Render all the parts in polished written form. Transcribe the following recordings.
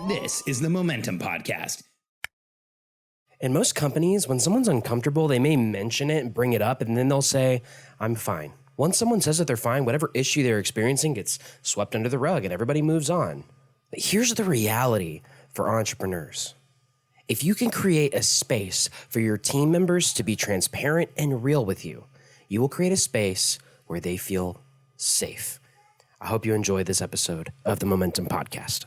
This is the Momentum Podcast. In most companies, when someone's uncomfortable, they may mention it and bring it up, and then they'll say, I'm fine. Once someone says that they're fine, whatever issue they're experiencing gets swept under the rug and everybody moves on. But here's the reality for entrepreneurs. If you can create a space for your team members to be transparent and real with you, you will create a space where they feel safe. I hope you enjoy this episode of the Momentum Podcast.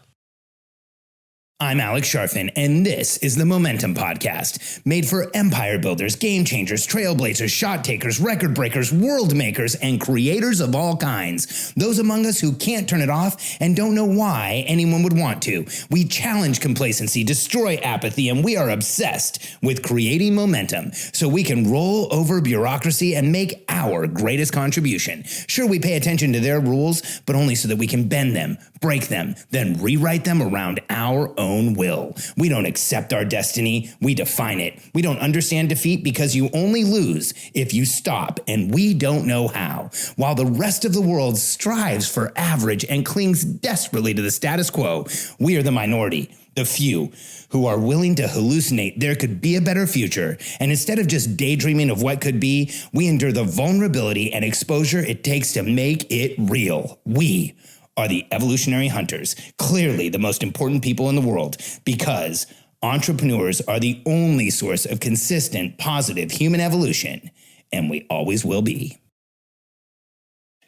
I'm Alex Sharfin, and this is the Momentum Podcast, made for empire builders, game changers, trailblazers, shot takers, record breakers, world makers, and creators of all kinds. Those among us who can't turn it off and don't know why anyone would want to. We challenge complacency, destroy apathy, and we are obsessed with creating momentum so we can roll over bureaucracy and make our greatest contribution. Sure, we pay attention to their rules, but only so that we can bend them, break them, then rewrite them around our own will. We don't accept our destiny, we define it. We don't understand defeat because you only lose if you stop, and we don't know how. While the rest of the world strives for average and clings desperately to the status quo, we are the minority, the few, who are willing to hallucinate there could be a better future. And instead of just daydreaming of what could be, we endure the vulnerability and exposure it takes to make it real. We are the evolutionary hunters, clearly the most important people in the world, because entrepreneurs are the only source of consistent, positive human evolution, and we always will be.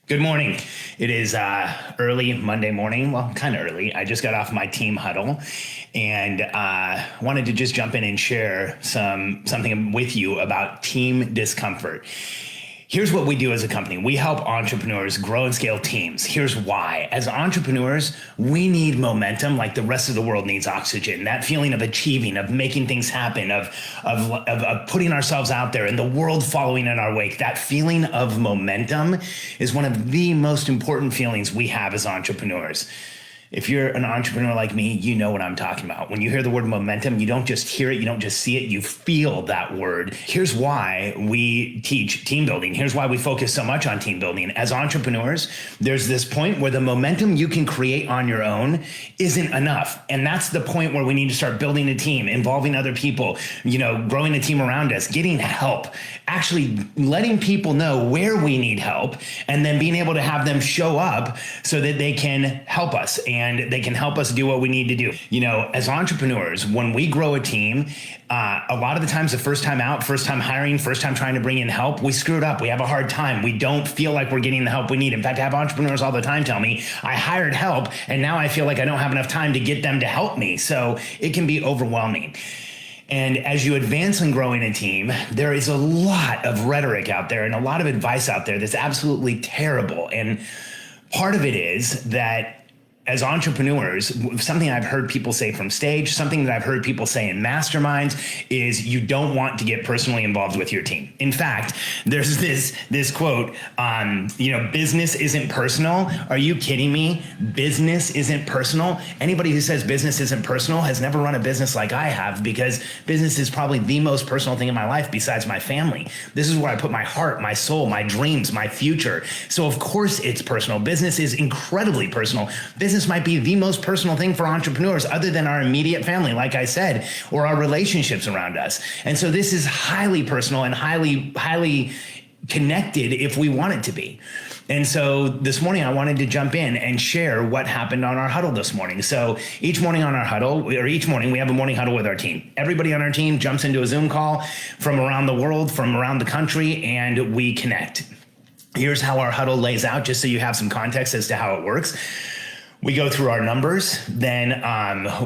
Good morning. It is early Monday morning. Well, kind of early. I just got off my team huddle and wanted to just jump in and share something with you about team discomfort. Here's what we do as a company. We help entrepreneurs grow and scale teams. Here's why. As entrepreneurs, we need momentum like the rest of the world needs oxygen. That feeling of achieving, of making things happen, of putting ourselves out there and the world following in our wake. That feeling of momentum is one of the most important feelings we have as entrepreneurs. If you're an entrepreneur like me, you know what I'm talking about. When you hear the word momentum, you don't just hear it, you don't just see it, you feel that word. Here's why we teach team building. Here's why we focus so much on team building. As entrepreneurs, there's this point where the momentum you can create on your own isn't enough. And that's the point where we need to start building a team, involving other people, growing a team around us, getting help, actually letting people know where we need help, and then being able to have them show up so that they can help us and they can help us do what we need to do. As entrepreneurs, when we grow a team, a lot of the times, the first time out, first time hiring, first time trying to bring in help, we screw it up. We have a hard time. We don't feel like we're getting the help we need. In fact, I have entrepreneurs all the time tell me, I hired help and now I feel like I don't have enough time to get them to help me. So it can be overwhelming. And as you advance in growing a team, there is a lot of rhetoric out there and a lot of advice out there that's absolutely terrible. And part of it is that as entrepreneurs, something I've heard people say from stage, something that I've heard people say in masterminds is you don't want to get personally involved with your team. In fact, there's this quote on, business isn't personal. Are you kidding me? Business isn't personal. Anybody who says business isn't personal has never run a business like I have, because business is probably the most personal thing in my life besides my family. This is where I put my heart, my soul, my dreams, my future. So of course it's personal. Business is incredibly personal. Business might be the most personal thing for entrepreneurs other than our immediate family, like I said, or our relationships around us. And so this is highly personal and highly connected if we want it to be. And so this morning I wanted to jump in and share what happened on our huddle this morning. So each morning on our huddle, or each morning we have a morning huddle with our team. Everybody on our team jumps into a Zoom call from around the world, from around the country, and we connect. Here's how our huddle lays out, just so you have some context as to how it works. We go through our numbers, then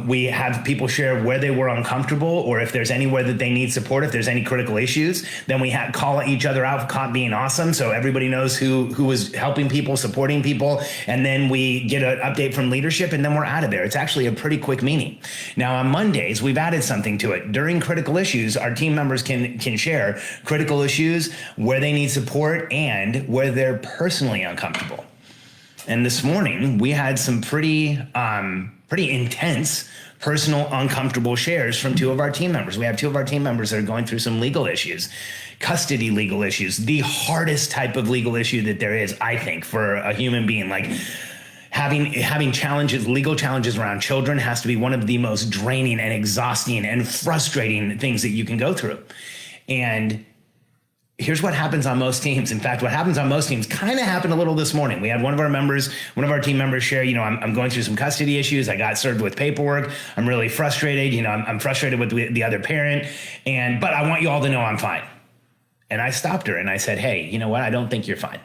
we have people share where they were uncomfortable, or if there's anywhere that they need support, if there's any critical issues. Then we call each other out for being awesome, so everybody knows who is helping people, supporting people, and then we get an update from leadership, and then we're out of there. It's actually a pretty quick meeting. Now on Mondays, we've added something to it. During critical issues, our team members can share critical issues, where they need support, and where they're personally uncomfortable. And this morning, we had some pretty intense, personal, uncomfortable shares from two of our team members. We have two of our team members that are going through some legal issues, custody legal issues, the hardest type of legal issue that there is, I think, for a human being. Like, Having challenges, legal challenges around children has to be one of the most draining and exhausting and frustrating things that you can go through. And here's what happens on most teams. In fact, what happens on most teams kind of happened a little this morning. We had one of our team members share, I'm going through some custody issues. I got served with paperwork. I'm really frustrated. I'm frustrated with the other parent, but I want you all to know I'm fine. And I stopped her and I said, hey, you know what? I don't think you're fine.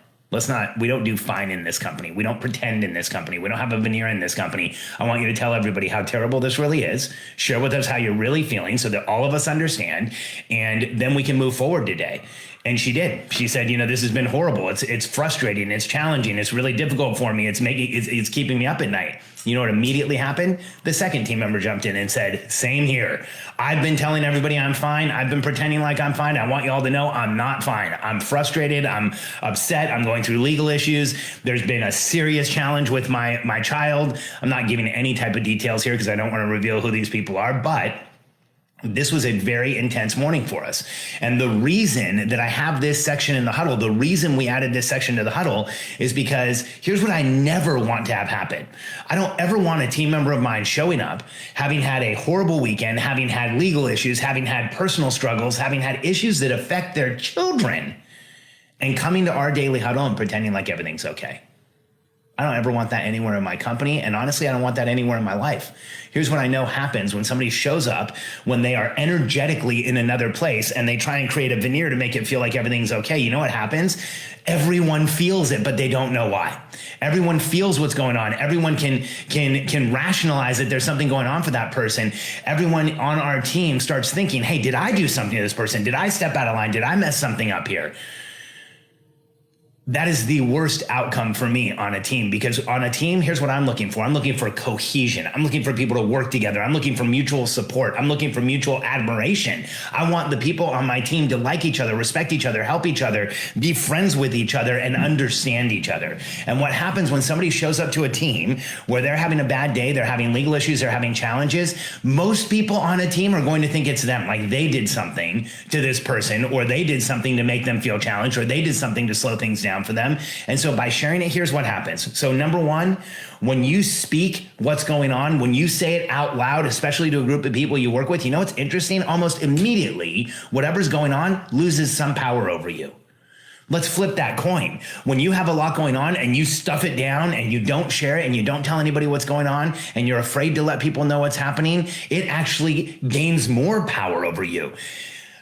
We don't do fine in this company. We don't pretend in this company. We don't have a veneer in this company. I want you to tell everybody how terrible this really is. Share with us how you're really feeling so that all of us understand. And then we can move forward today. And she did. She said, this has been horrible. It's frustrating. It's challenging. It's really difficult for me. It's keeping me up at night. You know what immediately happened? The second team member jumped in and said, same here. I've been telling everybody I'm fine. I've been pretending like I'm fine. I want you all to know I'm not fine. I'm frustrated. I'm upset. I'm going through legal issues. There's been a serious challenge with my child. I'm not giving any type of details here because I don't want to reveal who these people are, but this was a very intense morning for us. And the reason that I have this section in the huddle, the reason we added this section to the huddle is because here's what I never want to have happen. I don't ever want a team member of mine showing up, having had a horrible weekend, having had legal issues, having had personal struggles, having had issues that affect their children, and coming to our daily huddle and pretending like everything's okay. I don't ever want that anywhere in my company. And honestly, I don't want that anywhere in my life. Here's what I know happens when somebody shows up, when they are energetically in another place and they try and create a veneer to make it feel like everything's okay. You know what happens? Everyone feels it, but they don't know why. Everyone feels what's going on. Everyone can rationalize that there's something going on for that person. Everyone on our team starts thinking, hey, did I do something to this person? Did I step out of line? Did I mess something up here? That is the worst outcome for me on a team, because on a team, here's what I'm looking for. I'm looking for cohesion. I'm looking for people to work together. I'm looking for mutual support. I'm looking for mutual admiration. I want the people on my team to like each other, respect each other, help each other, be friends with each other, and understand each other. And what happens when somebody shows up to a team where they're having a bad day, they're having legal issues, they're having challenges, most people on a team are going to think it's them, like they did something to this person, or they did something to make them feel challenged, or they did something to slow things down for them. And so by sharing it, here's what happens. So number one, when you speak what's going on, when you say it out loud, especially to a group of people you work with, you know what's interesting? Almost immediately, whatever's going on loses some power over you. Let's flip that coin. When you have a lot going on and you stuff it down and you don't share it and you don't tell anybody what's going on and you're afraid to let people know what's happening, it actually gains more power over you.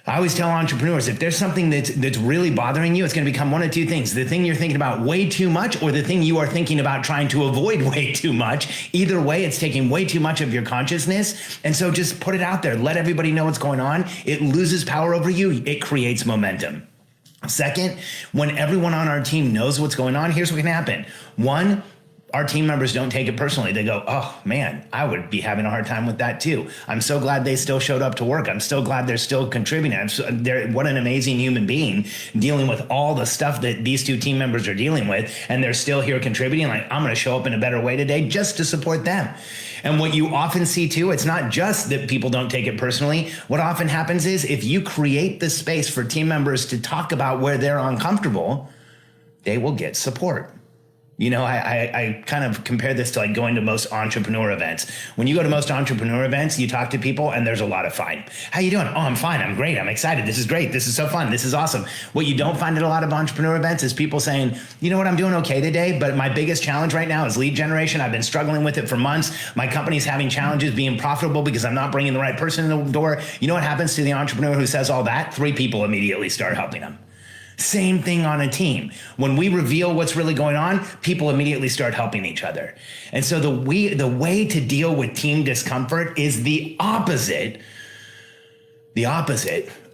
I always tell entrepreneurs, if there's something that's really bothering you, it's going to become one of two things: the thing you're thinking about way too much, or the thing you are thinking about trying to avoid way too much. Either way, it's taking way too much of your consciousness. And so just put it out there. Let everybody know what's going on. It loses power over you. It creates momentum. Second, when everyone on our team knows what's going on, here's what can happen. One, our team members don't take it personally. They go, oh man, I would be having a hard time with that too. I'm so glad they still showed up to work. I'm so glad they're still contributing. What an amazing human being, dealing with all the stuff that these two team members are dealing with. And they're still here contributing. Like, I'm going to show up in a better way today just to support them. And what you often see too, it's not just that people don't take it personally. What often happens is if you create the space for team members to talk about where they're uncomfortable, they will get support. You know, I kind of compare this to like going to most entrepreneur events. When you go to most entrepreneur events, you talk to people and there's a lot of fine. How you doing? Oh, I'm fine. I'm great. I'm excited. This is great. This is so fun. This is awesome. What you don't find at a lot of entrepreneur events is people saying, you know what, I'm doing okay today, but my biggest challenge right now is lead generation. I've been struggling with it for months. My company's having challenges being profitable because I'm not bringing the right person in the door. You know what happens to the entrepreneur who says all that? 3 people immediately start helping them. Same thing on a team. When we reveal what's really going on, people immediately start helping each other. And so the way to deal with team discomfort is the opposite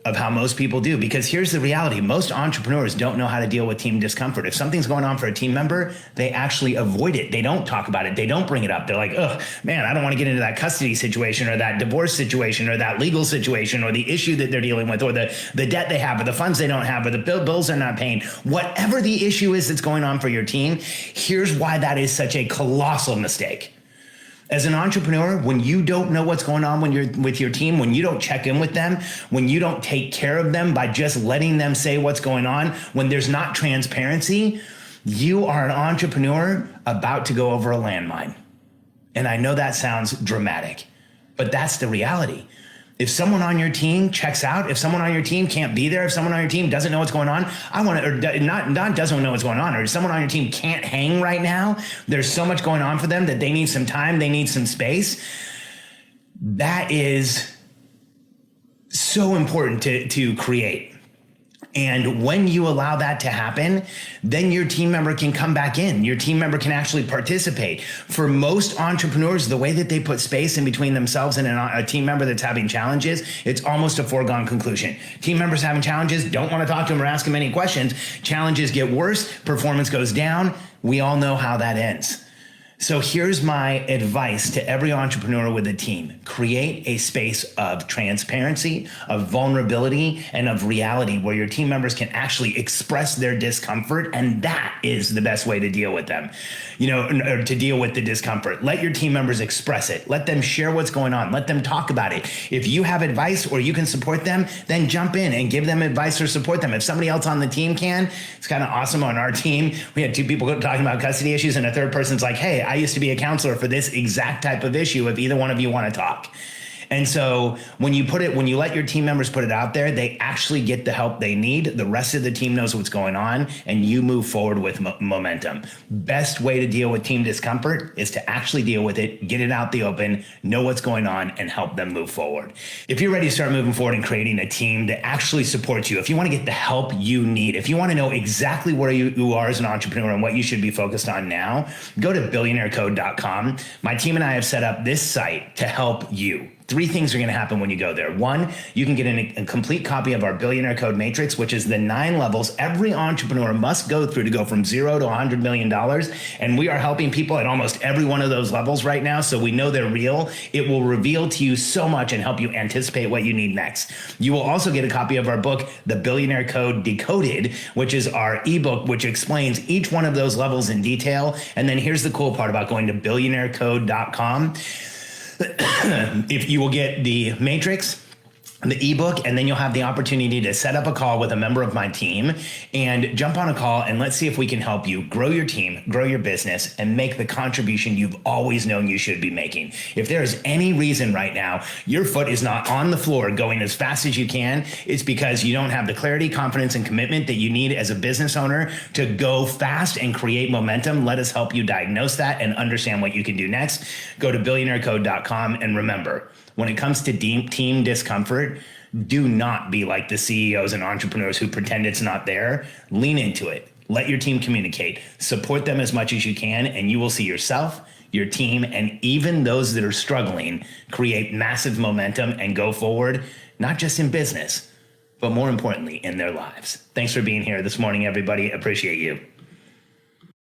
of how most people do. Because here's the reality. Most entrepreneurs don't know how to deal with team discomfort. If something's going on for a team member, they actually avoid it. They don't talk about it. They don't bring it up. They're like, oh man, I don't want to get into that custody situation or that divorce situation or that legal situation or the issue that they're dealing with or the debt they have or the funds they don't have or the bills they're not paying. Whatever the issue is that's going on for your team, here's why that is such a colossal mistake. As an entrepreneur, when you don't know what's going on when you're with your team, when you don't check in with them, when you don't take care of them by just letting them say what's going on, when there's not transparency, You are an entrepreneur about to go over a landmine. And I know that sounds dramatic, but that's the reality. If someone on your team checks out, if someone on your team can't be there, if someone on your team doesn't know what's going on, not doesn't know what's going on, or if someone on your team can't hang right now, there's so much going on for them that they need some time, they need some space. That is so important to create. And when you allow that to happen, then your team member can come back in. Your team member can actually participate. For most entrepreneurs, the way that they put space in between themselves and a team member that's having challenges, it's almost a foregone conclusion. Team members having challenges don't want to talk to them or ask them any questions. Challenges get worse, performance goes down. We all know how that ends. So here's my advice to every entrepreneur with a team. Create a space of transparency, of vulnerability, and of reality where your team members can actually express their discomfort, and that is the best way to deal with them, or to deal with the discomfort. Let your team members express it. Let them share what's going on. Let them talk about it. If you have advice or you can support them, then jump in and give them advice or support them. If somebody else on the team can, it's kind of awesome. On our team, we had 2 people talking about custody issues, and a third person's like, hey, I used to be a counselor for this exact type of issue if either one of you want to talk. And so when you let your team members put it out there, they actually get the help they need. The rest of the team knows what's going on, and you move forward with momentum. Best way to deal with team discomfort is to actually deal with it, get it out the open, know what's going on, and help them move forward. If you're ready to start moving forward and creating a team that actually supports you, if you want to get the help you need, if you want to know exactly where you are as an entrepreneur and what you should be focused on now, go to billionairecode.com. My team and I have set up this site to help you. 3 things are going to happen when you go there. 1, you can get a complete copy of our Billionaire Code Matrix, which is the 9 levels every entrepreneur must go through to go from 0 to $100 million. And we are helping people at almost every one of those levels right now, so we know they're real. It will reveal to you so much and help you anticipate what you need next. You will also get a copy of our book, The Billionaire Code Decoded, which is our ebook, which explains each one of those levels in detail. And then here's the cool part about going to billionairecode.com. If you will get the matrix, the ebook, and then you'll have the opportunity to set up a call with a member of my team and jump on a call, and let's see if we can help you grow your team, grow your business, and make the contribution you've always known you should be making. If there is any reason right now your foot is not on the floor going as fast as you can, it's because you don't have the clarity, confidence, and commitment that you need as a business owner to go fast and create momentum. Let us help you diagnose that and understand what you can do next. Go to billionairecode.com, and remember, when it comes to team discomfort, do not be like the CEOs and entrepreneurs who pretend it's not there. Lean into it. Let your team communicate. Support them as much as you can, and you will see yourself, your team, and even those that are struggling create massive momentum and go forward, not just in business, but more importantly, in their lives. Thanks for being here this morning, everybody. Appreciate you.